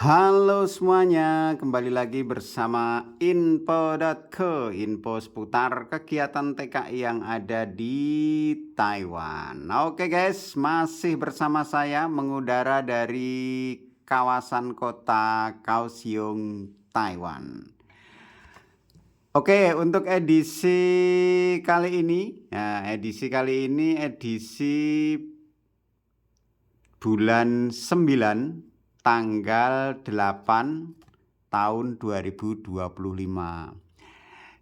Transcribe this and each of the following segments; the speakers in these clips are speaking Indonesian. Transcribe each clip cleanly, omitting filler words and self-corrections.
Halo semuanya, kembali lagi bersama info.co, info seputar kegiatan TKI yang ada di Taiwan. Oke guys, masih bersama saya mengudara dari kawasan kota Kaohsiung, Taiwan. Oke, untuk edisi kali ini, edisi bulan 9 tanggal 8 tahun 2025.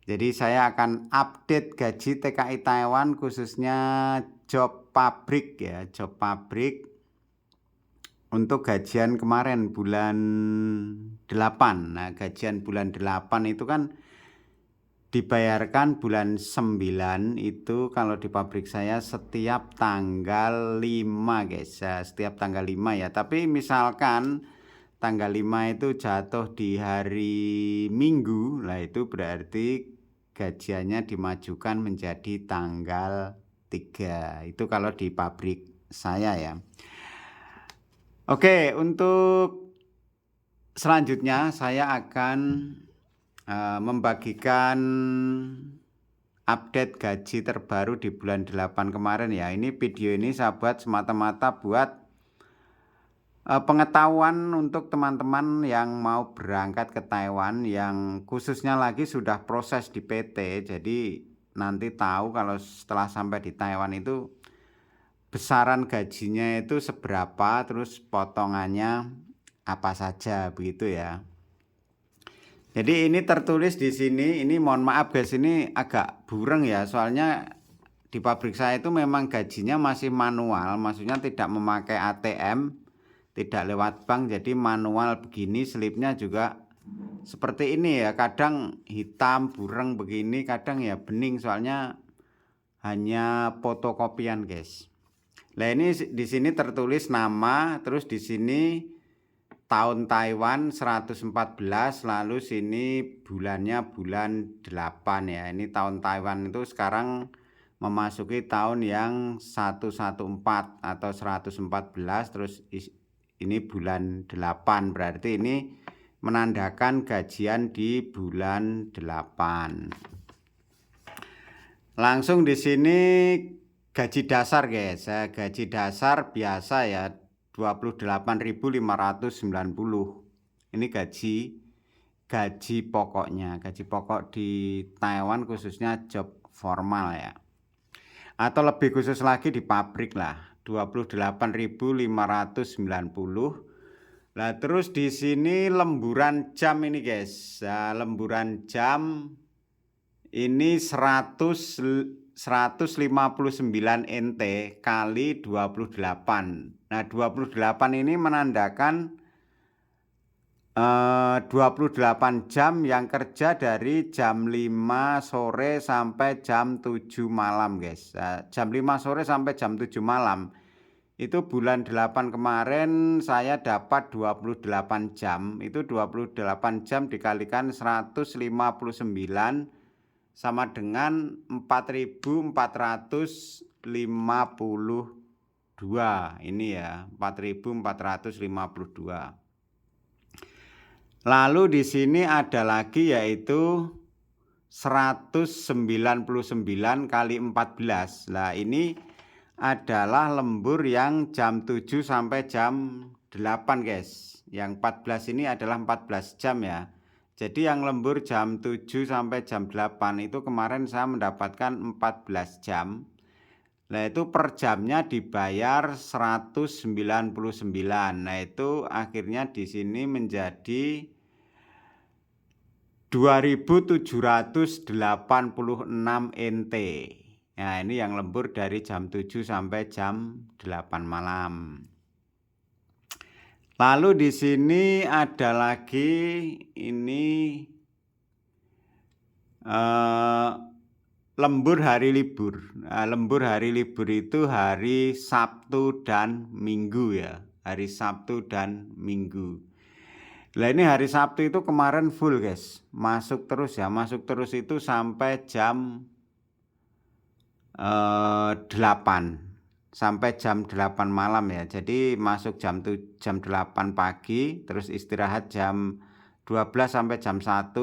Jadi saya akan update gaji TKI Taiwan khususnya job pabrik ya, job pabrik untuk gajian kemarin bulan 8. Nah, gajian bulan 8 itu kan dibayarkan bulan 9 itu kalau di pabrik saya setiap tanggal 5 guys ya, setiap tanggal 5 ya. Tapi misalkan tanggal 5 itu jatuh di hari Minggu, lah itu berarti gajiannya dimajukan menjadi tanggal 3. Itu kalau di pabrik saya ya. Oke, untuk selanjutnya saya akan membagikan update gaji terbaru di bulan 8 kemarin ya. Ini video ini saya buat semata-mata buat pengetahuan untuk teman-teman yang mau berangkat ke Taiwan, yang khususnya lagi sudah proses di PT. Jadi nanti tahu kalau setelah sampai di Taiwan itu besaran gajinya itu seberapa, terus potongannya apa saja begitu ya. Jadi ini tertulis di sini, ini mohon maaf guys, ini agak bureng ya, soalnya di pabrik saya itu memang gajinya masih manual, maksudnya tidak memakai ATM, tidak lewat bank, jadi manual begini, slipnya juga seperti ini ya, kadang hitam, bureng begini, kadang ya bening, soalnya hanya fotokopian guys. Nah ini di sini tertulis nama, terus di sini tahun Taiwan 114, lalu sini bulannya bulan 8 ya. Ini tahun Taiwan itu sekarang memasuki tahun yang 114 atau 114, terus ini bulan 8, berarti ini menandakan gajian di bulan 8. Langsung di sini gaji dasar guys, gaji dasar biasa ya 28.590. Ini gaji pokoknya, gaji pokok di Taiwan khususnya job formal ya. Atau lebih khusus lagi di pabrik lah, 28.590. Nah, terus di sini lemburan jam ini guys. Nah, lemburan jam ini 159 NT kali 28. Nah, 28 ini menandakan 28 jam yang kerja dari jam 5 sore sampai jam 7 malam guys. Nah, jam 5 sore sampai jam 7 malam. Itu bulan 8 kemarin saya dapat 28 jam. Itu 28 jam dikalikan 159 sama dengan 4.452. Ini ya, 4.452. Lalu di sini ada lagi yaitu 199 kali 14. Nah, ini adalah lembur yang jam 7 sampai jam 8 guys. Yang 14 ini adalah 14 jam ya. Jadi yang lembur jam 7 sampai jam 8 itu kemarin saya mendapatkan 14 jam. Nah, itu per jamnya dibayar 199. Nah, itu akhirnya di sini menjadi 2.786 NT. Nah, ini yang lembur dari jam 7 sampai jam 8 malam. Lalu di sini ada lagi ini lembur hari libur. Nah, lembur hari libur itu hari Sabtu dan Minggu ya. Hari Sabtu dan Minggu. Nah, ini hari Sabtu itu kemarin full guys. Masuk terus ya. Masuk terus itu sampai jam 8. sampai jam 8 malam ya. Jadi masuk jam 8 pagi, terus istirahat jam 12 sampai jam 1,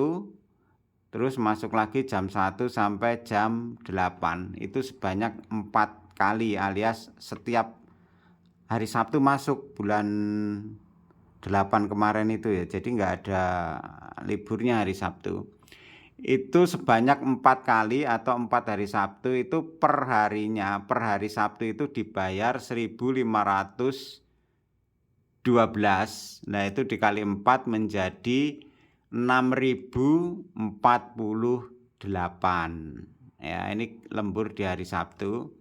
terus masuk lagi jam 1 sampai jam 8. Itu sebanyak 4 kali, alias setiap hari Sabtu masuk bulan 8 kemarin itu ya. Jadi nggak ada liburnya hari Sabtu. Itu sebanyak 4 kali atau 4 hari Sabtu itu per harinya. Per hari Sabtu itu dibayar 1.512. Nah itu dikali 4 menjadi 6.048. Ya, ini lembur di hari Sabtu.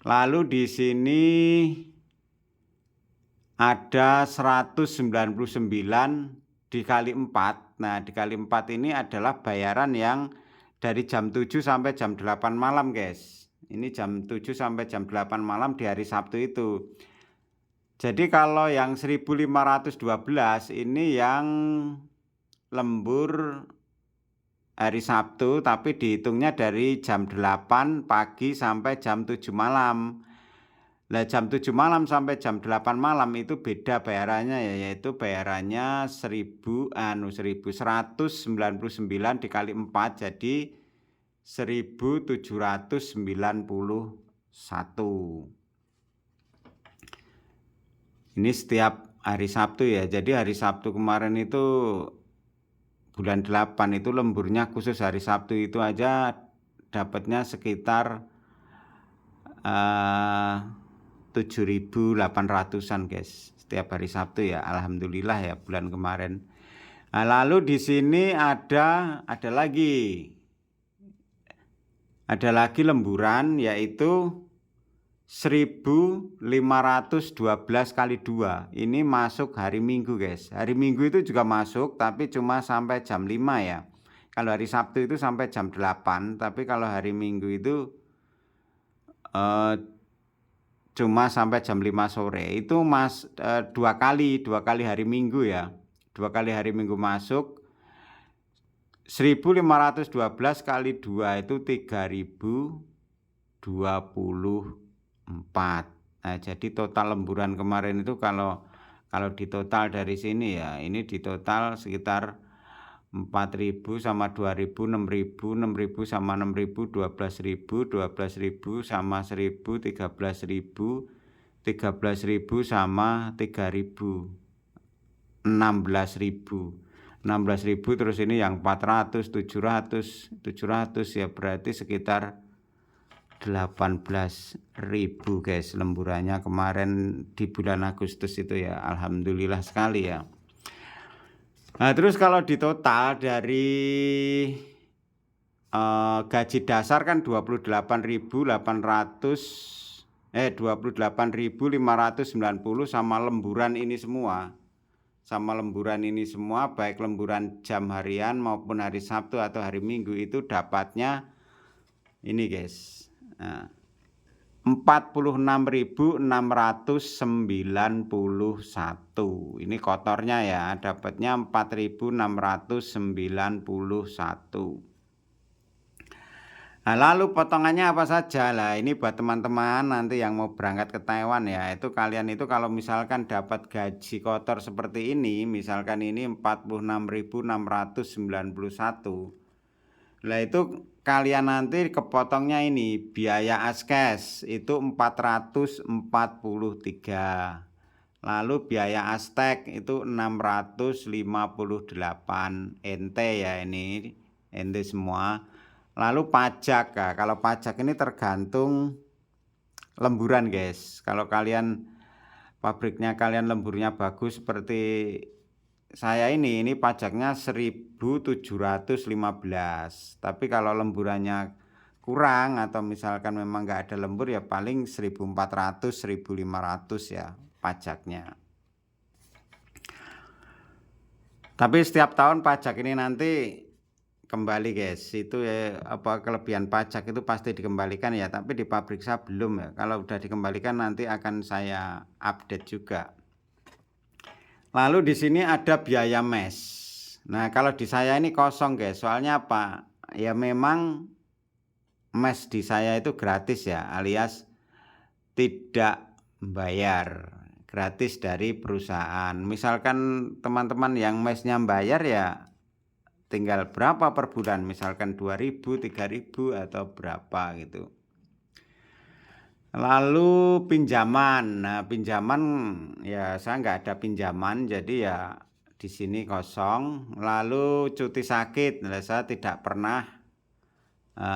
Lalu di sini ada 199 dikali 4. Nah, dikali 4 ini adalah bayaran yang dari jam 7 sampai jam 8 malam, guys. Ini jam 7 sampai jam 8 malam di hari Sabtu itu. Jadi kalau yang 1.512 ini yang lembur hari Sabtu, tapi dihitungnya dari jam 8 pagi sampai jam 7 malam. Nah, jam 7 malam sampai jam 8 malam itu beda bayarannya ya, yaitu bayarannya 1.199 dikali 4 jadi 1.791. Ini setiap hari Sabtu ya. Jadi hari Sabtu kemarin itu bulan 8 itu lemburnya khusus hari Sabtu itu aja dapatnya sekitar 7.800-an guys setiap hari Sabtu ya. Alhamdulillah ya bulan kemarin. Nah, lalu di sini ada lagi lemburan yaitu 1.512 kali 2. Ini masuk hari Minggu guys. Hari Minggu itu juga masuk tapi cuma sampai jam 5 ya. Kalau hari Sabtu itu sampai jam 8, tapi kalau hari Minggu itu cuma sampai jam 5 sore. Itu dua kali hari Minggu ya. 2 kali hari Minggu masuk. 1.512 kali 2 itu 3.024. Nah, jadi total lemburan kemarin itu kalau ditotal dari sini ya, ini ditotal sekitar 4.000 sama 2.000, 6.000, 6.000 sama 6.000, 12.000, 12.000 sama 1.000, 13.000, 13.000 sama 3.000, 16.000. 16.000 terus ini yang 400, 700 ya, berarti sekitar 18.000 guys lemburannya kemarin di bulan Agustus itu ya. Alhamdulillah sekali ya. Nah, terus kalau di total dari gaji dasar kan 28.590 sama lemburan ini semua. Baik lemburan jam harian maupun hari Sabtu atau hari Minggu itu dapatnya ini guys. Nah, 46.691. Ini kotornya ya, dapatnya 4.691. Nah, lalu potongannya apa saja lah? Ini buat teman-teman nanti yang mau berangkat ke Taiwan ya. Itu kalian itu kalau misalkan dapat gaji kotor seperti ini, misalkan ini 46.691. Nah, itu kalian nanti kepotongnya ini biaya askes itu 443. Lalu biaya astek itu 658 NT ya, ini NT semua. Lalu pajak, nah, kalau pajak ini tergantung lemburan guys. Kalau kalian pabriknya kalian lemburnya bagus seperti saya ini pajaknya 1.715. Tapi kalau lemburannya kurang atau misalkan memang nggak ada lembur ya paling 1.400, 1.500 ya pajaknya. Tapi setiap tahun pajak ini nanti kembali guys, itu ya kelebihan pajak itu pasti dikembalikan ya, tapi di pabrik saya belum ya. Kalau udah dikembalikan nanti akan saya update juga. Lalu di sini ada biaya mes. Nah, kalau di saya ini kosong guys, soalnya apa? Ya memang mes di saya itu gratis ya, alias tidak bayar, gratis dari perusahaan. Misalkan teman-teman yang mesnya bayar ya tinggal berapa per bulan, misalkan 2.000, 3.000 atau berapa gitu. Lalu pinjaman. Nah, pinjaman ya saya nggak ada pinjaman, jadi ya di sini kosong. Lalu cuti sakit, nah, saya tidak pernah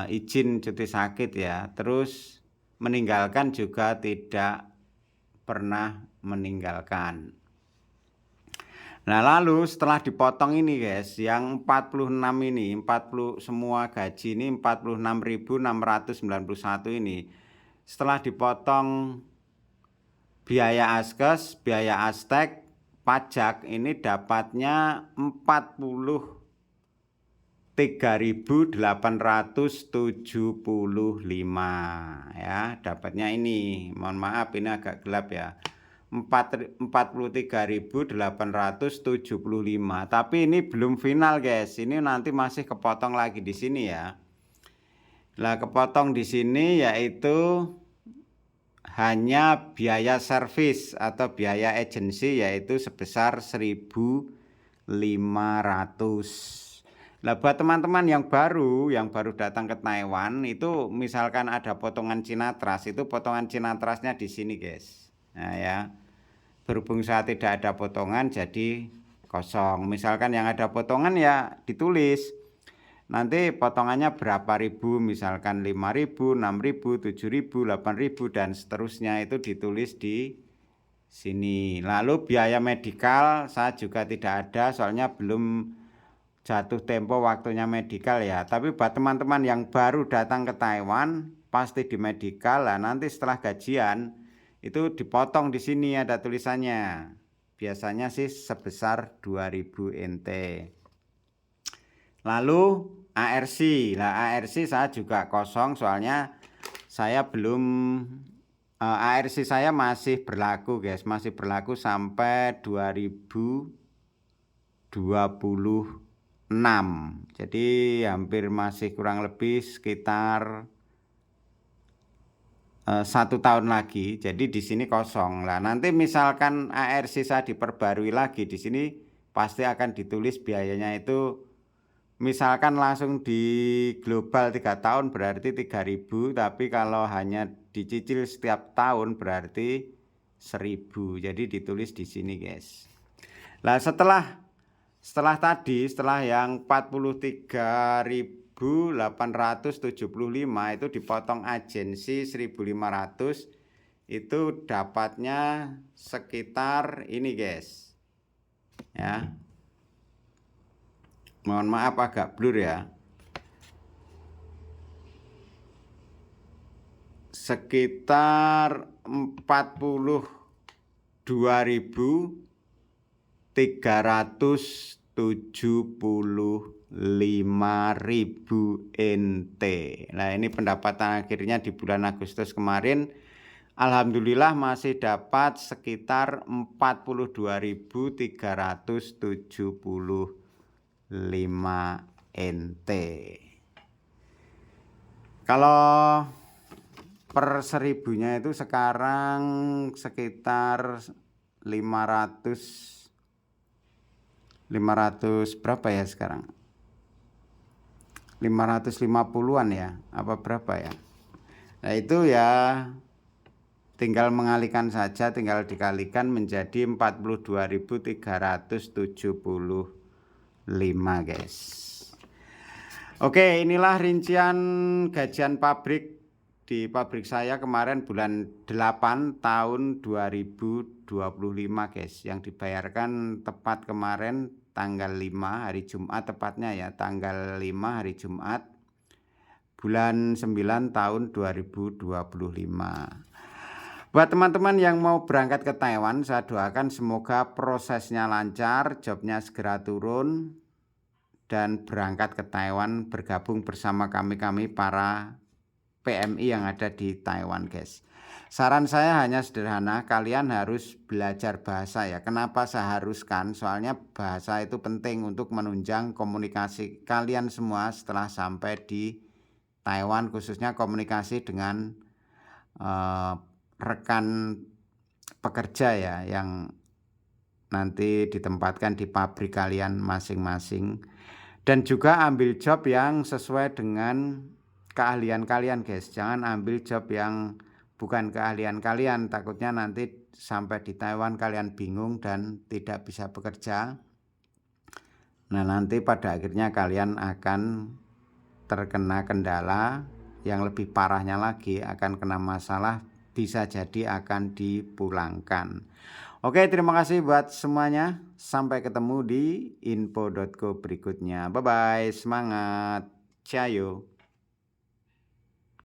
izin cuti sakit ya. Terus meninggalkan juga tidak pernah meninggalkan. Nah, lalu setelah dipotong ini guys, yang 46 ini, 40 semua gaji ini 46.691 ini. Setelah dipotong biaya askes, biaya astek, pajak ini dapatnya 43.875 ya, dapatnya ini. Mohon maaf ini agak gelap ya. 43.875, tapi ini belum final guys. Ini nanti masih kepotong lagi di sini ya. Nah, kepotong di sini yaitu hanya biaya servis atau biaya agensi yaitu sebesar 1.500. Nah, buat teman-teman yang baru datang ke Taiwan itu misalkan ada potongan Cinatras, itu potongan Cinatrasnya di sini guys. Nah ya, berhubung saya tidak ada potongan jadi kosong. Misalkan yang ada potongan ya ditulis nanti potongannya berapa ribu, misalkan 5.000, 6.000, 7.000, 8.000 dan seterusnya, itu ditulis di sini. Lalu biaya medikal saya juga tidak ada, soalnya belum jatuh tempo waktunya medikal ya. Tapi buat teman-teman yang baru datang ke Taiwan pasti di medikal lah. Nanti setelah gajian itu dipotong di sini ada tulisannya. Biasanya sih sebesar 2.000 NT. Lalu ARC. Nah, ARC saya juga kosong soalnya saya belum ARC saya masih berlaku guys, masih berlaku sampai 2026. Jadi hampir masih kurang lebih sekitar 1 tahun lagi. Jadi di sini kosong. Lah nanti misalkan ARC saya diperbarui lagi di sini pasti akan ditulis biayanya itu, misalkan langsung di global 3 tahun berarti 3.000, tapi kalau hanya dicicil setiap tahun berarti 1.000. Jadi ditulis di sini guys. Lah setelah yang 43.875 itu dipotong agensi 1.500, itu dapatnya sekitar ini guys ya. Mohon maaf agak blur ya. Sekitar 42.375.000 NT. Nah, ini pendapatan akhirnya di bulan Agustus kemarin. Alhamdulillah masih dapat sekitar 42.375 NT. Kalau per 1.000-nya itu sekarang sekitar 500 berapa ya sekarang? 550-an ya, apa berapa ya? Nah, itu ya tinggal mengalihkan saja, tinggal dikalikan menjadi 42.375 guys. Oke, inilah rincian gajian pabrik di pabrik saya kemarin bulan 8 tahun 2025 guys, yang dibayarkan tepat kemarin tanggal 5 hari Jumat tepatnya ya, tanggal 5 hari Jumat bulan 9 tahun 2025. Buat teman-teman yang mau berangkat ke Taiwan, saya doakan semoga prosesnya lancar, jobnya segera turun dan berangkat ke Taiwan bergabung bersama kami para PMI yang ada di Taiwan guys. Saran saya hanya sederhana, kalian harus belajar bahasa ya. Kenapa saya haruskan? Soalnya bahasa itu penting untuk menunjang komunikasi kalian semua setelah sampai di Taiwan, khususnya komunikasi dengan rekan pekerja ya yang nanti ditempatkan di pabrik kalian masing-masing. Dan juga ambil job yang sesuai dengan keahlian kalian guys. Jangan ambil job yang bukan keahlian kalian, takutnya nanti sampai di Taiwan kalian bingung dan tidak bisa bekerja. Nah, nanti pada akhirnya kalian akan terkena kendala yang lebih parahnya lagi, akan kena masalah, bisa jadi akan dipulangkan. Oke, terima kasih buat semuanya. Sampai ketemu di info.co berikutnya. Bye bye, semangat. Ciao.